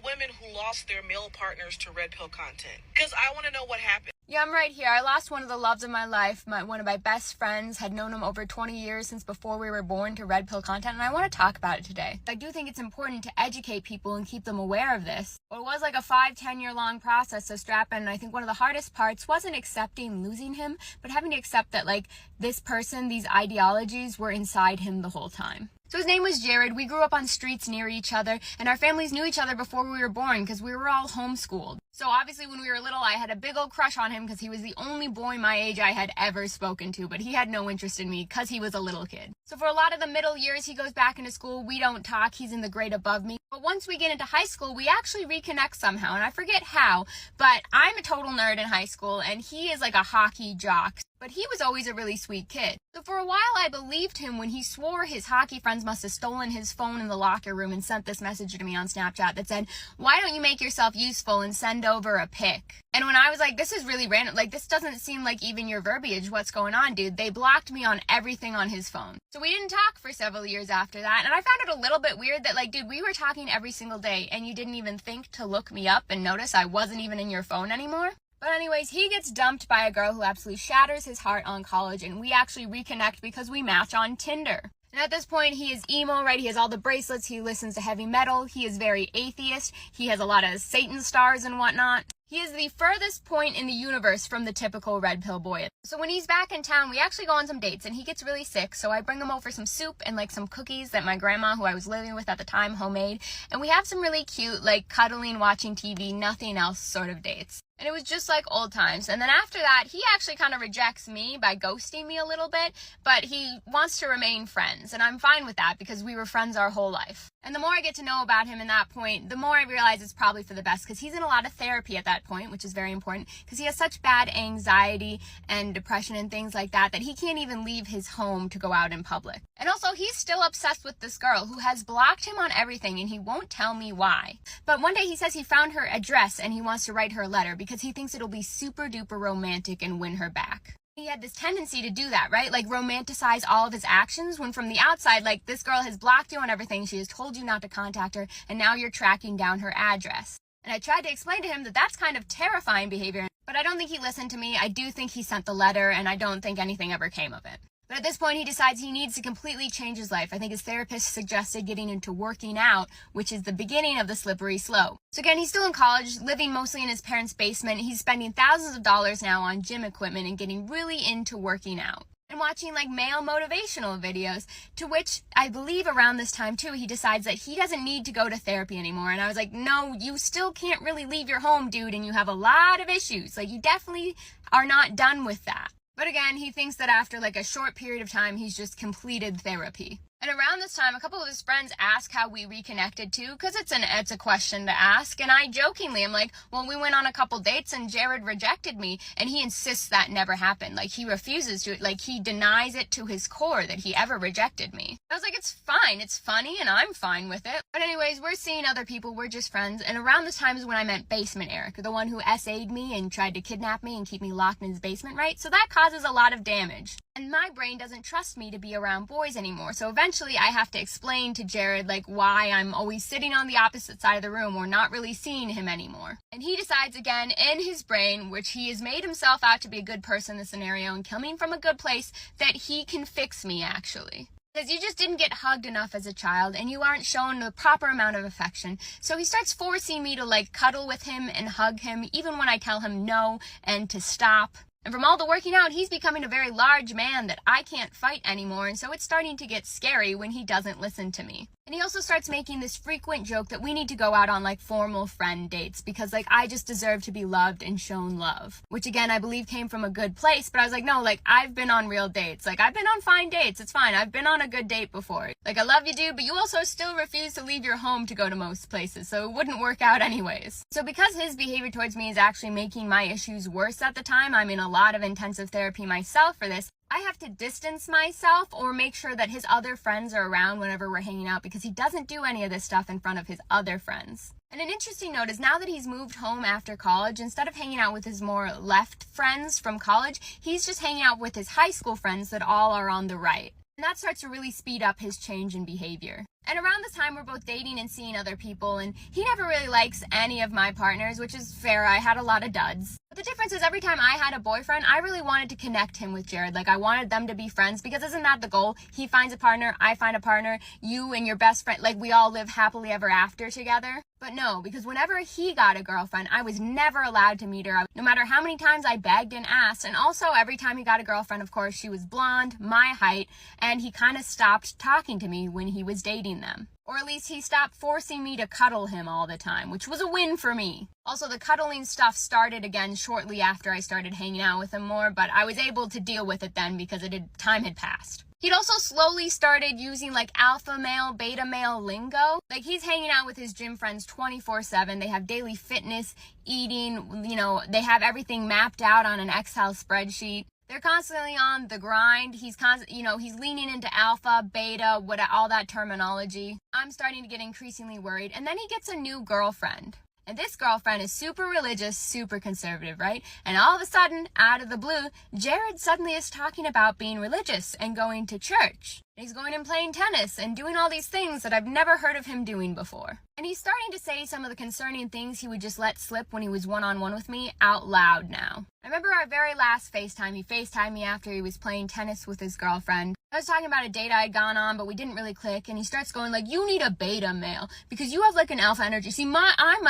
women who lost their male partners to red pill content, because I want to know what happened. Yeah, I'm right here. I lost one of the loves of my life. One of my best friends, had known him over 20 years, since before we were born, to red pill content, and I want to talk about it today. I do think it's important to educate people and keep them aware of this. Well, it was like a 5-10 year long process to strap in, and I think one of the hardest parts wasn't accepting losing him, but having to accept that, like, this person, these ideologies were inside him the whole time. So his name was Jared. We grew up on streets near each other, and our families knew each other before we were born because we were all homeschooled. So obviously when we were little, I had a big old crush on him because he was the only boy my age I had ever spoken to, but he had no interest in me because he was a little kid. So for a lot of the middle years, he goes back into school. We don't talk. He's in the grade above me. But once we get into high school, we actually reconnect somehow, and I forget how, but I'm a total nerd in high school, and he is like a hockey jock. But he was always a really sweet kid. So for a while I believed him when he swore his hockey friends must have stolen his phone in the locker room and sent this message to me on Snapchat that said, "Why don't you make yourself useful and send over a pic?" And when I was like, this is really random, like, this doesn't seem like even your verbiage, what's going on, dude? They blocked me on everything on his phone. So we didn't talk for several years after that, and I found it a little bit weird that, like, dude, we were talking every single day and you didn't even think to look me up and notice I wasn't even in your phone anymore. But anyways, he gets dumped by a girl who absolutely shatters his heart on college, and we actually reconnect because we match on Tinder. And at this point, he is emo, right? He has all the bracelets, he listens to heavy metal, he is very atheist, he has a lot of Satan stars and whatnot. He is the furthest point in the universe from the typical red pill boy. So when he's back in town, we actually go on some dates, and he gets really sick, so I bring him over some soup and like some cookies that my grandma, who I was living with at the time, homemade, and we have some really cute, like, cuddling, watching TV, nothing else sort of dates. And it was just like old times. And then after that, he actually kind of rejects me by ghosting me a little bit, but he wants to remain friends. And I'm fine with that because we were friends our whole life. And the more I get to know about him in that point, the more I realize it's probably for the best, because he's in a lot of therapy at that point, which is very important, because he has such bad anxiety and depression and things like that, that he can't even leave his home to go out in public. And also, he's still obsessed with this girl who has blocked him on everything, and he won't tell me why. But one day he says he found her address and he wants to write her a letter because he thinks it'll be super duper romantic and win her back. He had this tendency to do that, right? Like, romanticize all of his actions, when from the outside, like, this girl has blocked you on everything, she has told you not to contact her, and now you're tracking down her address. And I tried to explain to him that that's kind of terrifying behavior, but I don't think he listened to me. I do think he sent the letter, and I don't think anything ever came of it. But at this point, he decides he needs to completely change his life. I think his therapist suggested getting into working out, which is the beginning of the slippery slope. So again, he's still in college, living mostly in his parents' basement. He's spending thousands of dollars now on gym equipment and getting really into working out. And watching, like, male motivational videos, to which I believe around this time too, he decides that he doesn't need to go to therapy anymore. And I was like, no, you still can't really leave your home, dude, and you have a lot of issues. Like, you definitely are not done with that. But again, he thinks that after like a short period of time, he's just completed therapy. And around this time, a couple of his friends ask how we reconnected too, because it's a question to ask. And I jokingly am like, well, we went on a couple dates and Jared rejected me, and he insists that never happened. Like, he refuses to, like, he denies it to his core that he ever rejected me. I was like, it's fine, it's funny, and I'm fine with it. But anyways, we're seeing other people, we're just friends. And around this time is when I met Basement Eric, the one who SA'd me and tried to kidnap me and keep me locked in his basement, right? So that causes a lot of damage. And my brain doesn't trust me to be around boys anymore. So eventually I have to explain to Jared, like, why I'm always sitting on the opposite side of the room or not really seeing him anymore. And he decides again in his brain, which he has made himself out to be a good person in this scenario and coming from a good place, that he can fix me actually. Because you just didn't get hugged enough as a child and you aren't shown the proper amount of affection. So he starts forcing me to, like, cuddle with him and hug him even when I tell him no and to stop. And from all the working out, he's becoming a very large man that I can't fight anymore, and so it's starting to get scary when he doesn't listen to me. And he also starts making this frequent joke that we need to go out on, like, formal friend dates because, like, I just deserve to be loved and shown love. Which, again, I believe came from a good place, but I was like, no, like, I've been on real dates. Like, I've been on fine dates. It's fine. I've been on a good date before. Like, I love you, dude, but you also still refuse to leave your home to go to most places, so it wouldn't work out anyways. So because his behavior towards me is actually making my issues worse at the time, I'm in a lot of intensive therapy myself for this, I have to distance myself or make sure that his other friends are around whenever we're hanging out because he doesn't do any of this stuff in front of his other friends. And an interesting note is now that he's moved home after college, instead of hanging out with his more left friends from college, he's just hanging out with his high school friends that all are on the right. And that starts to really speed up his change in behavior. And around this time, we're both dating and seeing other people, and he never really likes any of my partners, which is fair. I had a lot of duds. But the difference is every time I had a boyfriend, I really wanted to connect him with Jared. Like, I wanted them to be friends, because isn't that the goal? He finds a partner, I find a partner, you and your best friend, like, we all live happily ever after together. But no, because whenever he got a girlfriend, I was never allowed to meet her, no matter how many times I begged and asked. And also, every time he got a girlfriend, of course, she was blonde, my height, and he kind of stopped talking to me when he was dating them. Or at least he stopped forcing me to cuddle him all the time, which was a win for me. Also, the cuddling stuff started again shortly after I started hanging out with him more, but I was able to deal with it then because time had passed. He'd also slowly started using like alpha male, beta male lingo. Like, he's hanging out with his gym friends 24/7. They have daily fitness, eating, they have everything mapped out on an Excel spreadsheet. They're constantly on the grind. He's he's leaning into alpha, beta, all that terminology. I'm starting to get increasingly worried. And then he gets a new girlfriend. And this girlfriend is super religious, super conservative, right? And all of a sudden, out of the blue, Jared suddenly is talking about being religious and going to church. He's going and playing tennis and doing all these things that I've never heard of him doing before. And he's starting to say some of the concerning things he would just let slip when he was one-on-one with me out loud now. I remember our very last FaceTime. He FaceTimed me after he was playing tennis with his girlfriend. I was talking about a date I'd gone on, but we didn't really click. And he starts going like, you need a beta male because you have like an alpha energy. See, I'm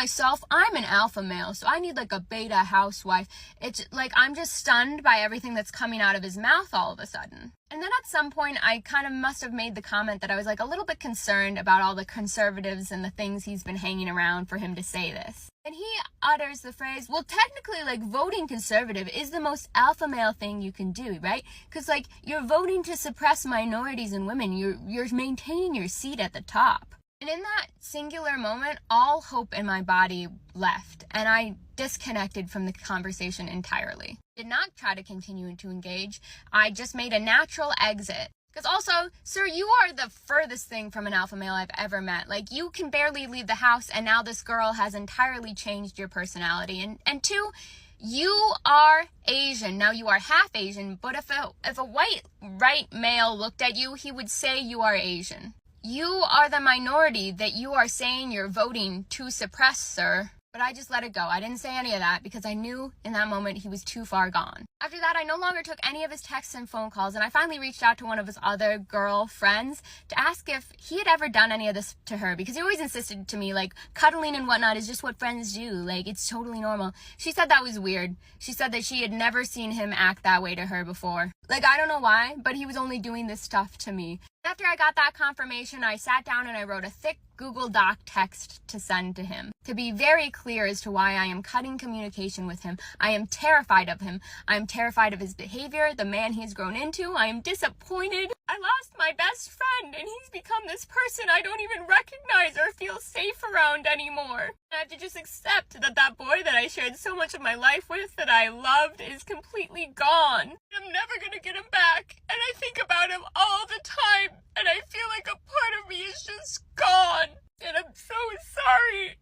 an alpha male, so I need like a beta housewife. It's like, I'm just stunned by everything that's coming out of his mouth all of a sudden. And then at some point, I kind of must have made the comment that I was like a little bit concerned about all the conservatives and the things he's been hanging around for him to say this. And he utters the phrase, well, technically, like, voting conservative is the most alpha male thing you can do, right? Because, like, you're voting to suppress minorities and women. You're maintaining your seat at the top. And in that singular moment, all hope in my body left, and I disconnected from the conversation entirely. Did not try to continue to engage. I just made a natural exit. Because also, sir, you are the furthest thing from an alpha male I've ever met. Like, you can barely leave the house, and now this girl has entirely changed your personality. And two, you are Asian. Now, you are half Asian, but if a white right male looked at you, he would say you are Asian. You are the minority that you are saying you're voting to suppress, sir. But I just let it go. I didn't say any of that because I knew in that moment he was too far gone. After that, I no longer took any of his texts and phone calls, and I finally reached out to one of his other girl friends to ask if he had ever done any of this to her, because he always insisted to me, like, cuddling and whatnot is just what friends do. Like, it's totally normal. She said that was weird. She said that she had never seen him act that way to her before. Like, I don't know why, but he was only doing this stuff to me. After I got that confirmation, I sat down and I wrote a thick Google Doc text to send to him, to be very clear as to why I am cutting communication with him. I am terrified of him. I am terrified of his behavior, the man he's grown into. I am disappointed. I lost my best friend, and he's become this person I don't even recognize or feel safe around anymore. I have to just accept that that boy that I shared so much of my life with, that I loved, is completely gone. I'm never gonna get him back, and I think about him all the time, and I feel like a part of me is just gone. And I'm so sorry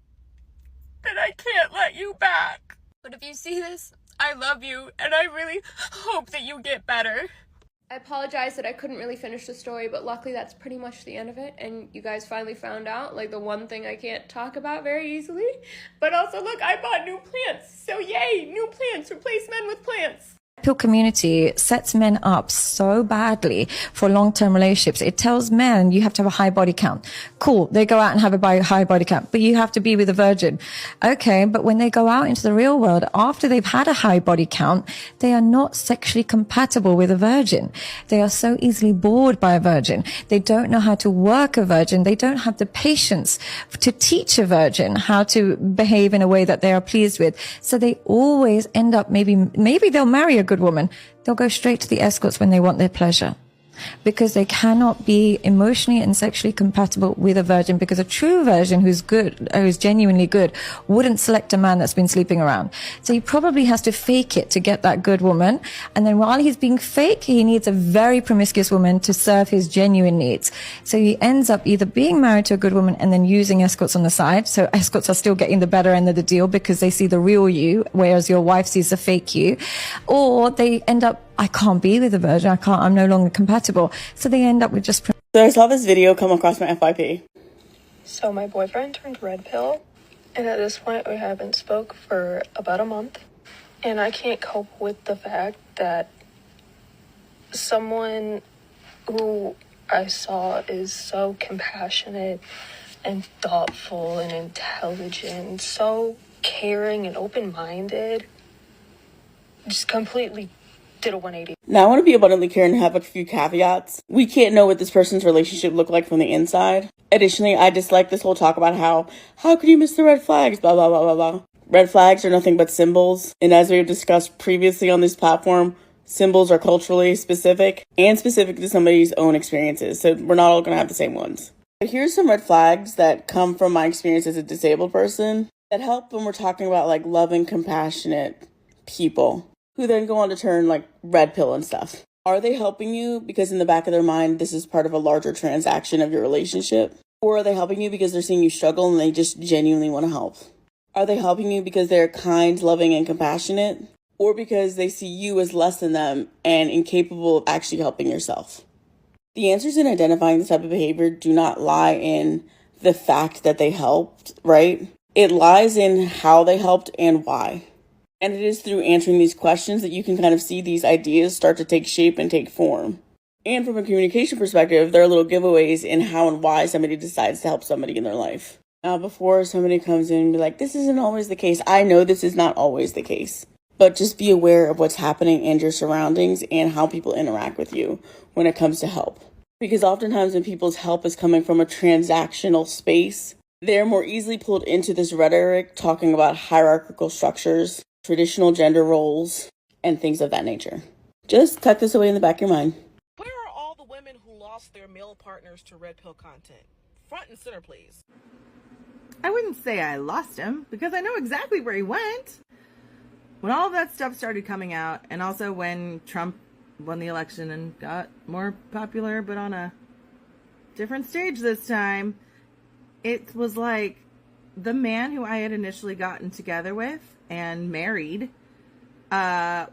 that I can't let you back. But if you see this, I love you, and I really hope that you get better. I apologize that I couldn't really finish the story, but luckily that's pretty much the end of it, and you guys finally found out, like, the one thing I can't talk about very easily. But also, look, I bought new plants, so yay, new plants, replace men with plants. RedPill community sets men up so badly for long-term relationships. It tells men you have to have a high body count. Cool, they go out and have a high body count, but you have to be with a virgin. Okay, but when they go out into the real world, after they've had a high body count, they are not sexually compatible with a virgin. They are so easily bored by a virgin. They don't know how to work a virgin. They don't have the patience to teach a virgin how to behave in a way that they are pleased with. So they always end up, maybe they'll marry a good woman, they'll go straight to the escorts when they want their pleasure, because they cannot be emotionally and sexually compatible with a virgin, because a true virgin who's good, who's genuinely good, wouldn't select a man that's been sleeping around. So he probably has to fake it to get that good woman, and then while he's being fake, he needs a very promiscuous woman to serve his genuine needs. So he ends up either being married to a good woman and then using escorts on the side. So escorts are still getting the better end of the deal because they see the real you, whereas your wife sees the fake you. Or they end up, I can't be with a virgin, I'm no longer compatible. So they end up with just So I saw this video come across my FYP. So my boyfriend turned red pill, and at this point we haven't spoke for about a month. And I can't cope with the fact that someone who I saw is so compassionate and thoughtful and intelligent, so caring and open-minded, just completely did a 180. Now, I want to be abundantly clear and have a few caveats. We can't know what this person's relationship looked like from the inside. Additionally, I dislike this whole talk about how could you miss the red flags, blah, blah, blah, blah, blah. Red flags are nothing but symbols. And as we've discussed previously on this platform, symbols are culturally specific and specific to somebody's own experiences. So we're not all going to have the same ones. But here's some red flags that come from my experience as a disabled person that help when we're talking about like loving, compassionate people who then go on to turn like red pill and stuff. Are they helping you because in the back of their mind, this is part of a larger transaction of your relationship? Or are they helping you because they're seeing you struggle and they just genuinely want to help? Are they helping you because they're kind, loving, and compassionate? Or because they see you as less than them and incapable of actually helping yourself? The answers in identifying this type of behavior do not lie in the fact that they helped, right? It lies in how they helped and why. And it is through answering these questions that you can kind of see these ideas start to take shape and take form. And from a communication perspective, there are little giveaways in how and why somebody decides to help somebody in their life. Now, before somebody comes in and be like, this isn't always the case. I know this is not always the case. But just be aware of what's happening in your surroundings and how people interact with you when it comes to help. Because oftentimes when people's help is coming from a transactional space, they're more easily pulled into this rhetoric talking about hierarchical structures, traditional gender roles, and things of that nature. Just tuck this away in the back of your mind. Where are all the women who lost their male partners to red pill content? Front and center, please. I wouldn't say I lost him because I know exactly where he went. When all of that stuff started coming out, and also when Trump won the election and got more popular, but on a different stage this time, it was like the man who I had initially gotten together with and married, suddenly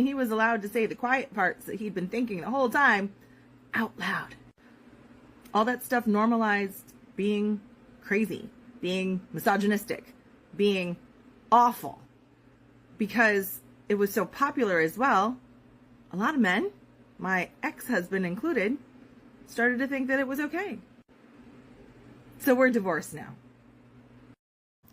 he was allowed to say the quiet parts that he'd been thinking the whole time out loud. All that stuff normalized being crazy, being misogynistic, being awful, because it was so popular as well. A lot of men, my ex-husband included, started to think that it was okay. So we're divorced now.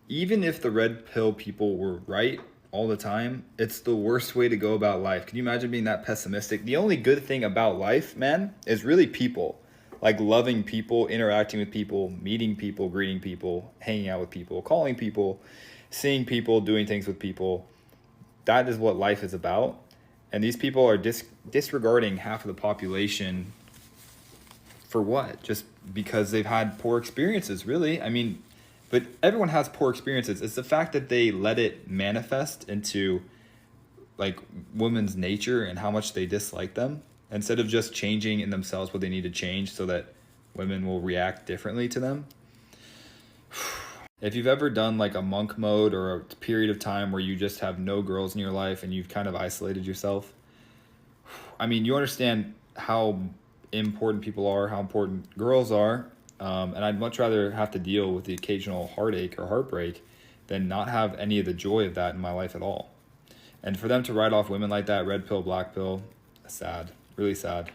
Even if the red pill people were right all the time, it's the worst way to go about life. Can you imagine being that pessimistic? The only good thing about life, man, is really people. Like loving people, interacting with people, meeting people, greeting people, hanging out with people, calling people, seeing people, doing things with people. That is what life is about. And these people are disregarding half of the population for what? Just because they've had poor experiences, really. I mean, but everyone has poor experiences. It's the fact that they let it manifest into like women's nature and how much they dislike them, instead of just changing in themselves what they need to change so that women will react differently to them. If you've ever done like a monk mode or a period of time where you just have no girls in your life and you've kind of isolated yourself, I mean, you understand how important people are, how important girls are. And I'd much rather have to deal with the occasional heartache or heartbreak than not have any of the joy of that in my life at all. And for them to write off women like that, red pill, black pill, sad, really sad.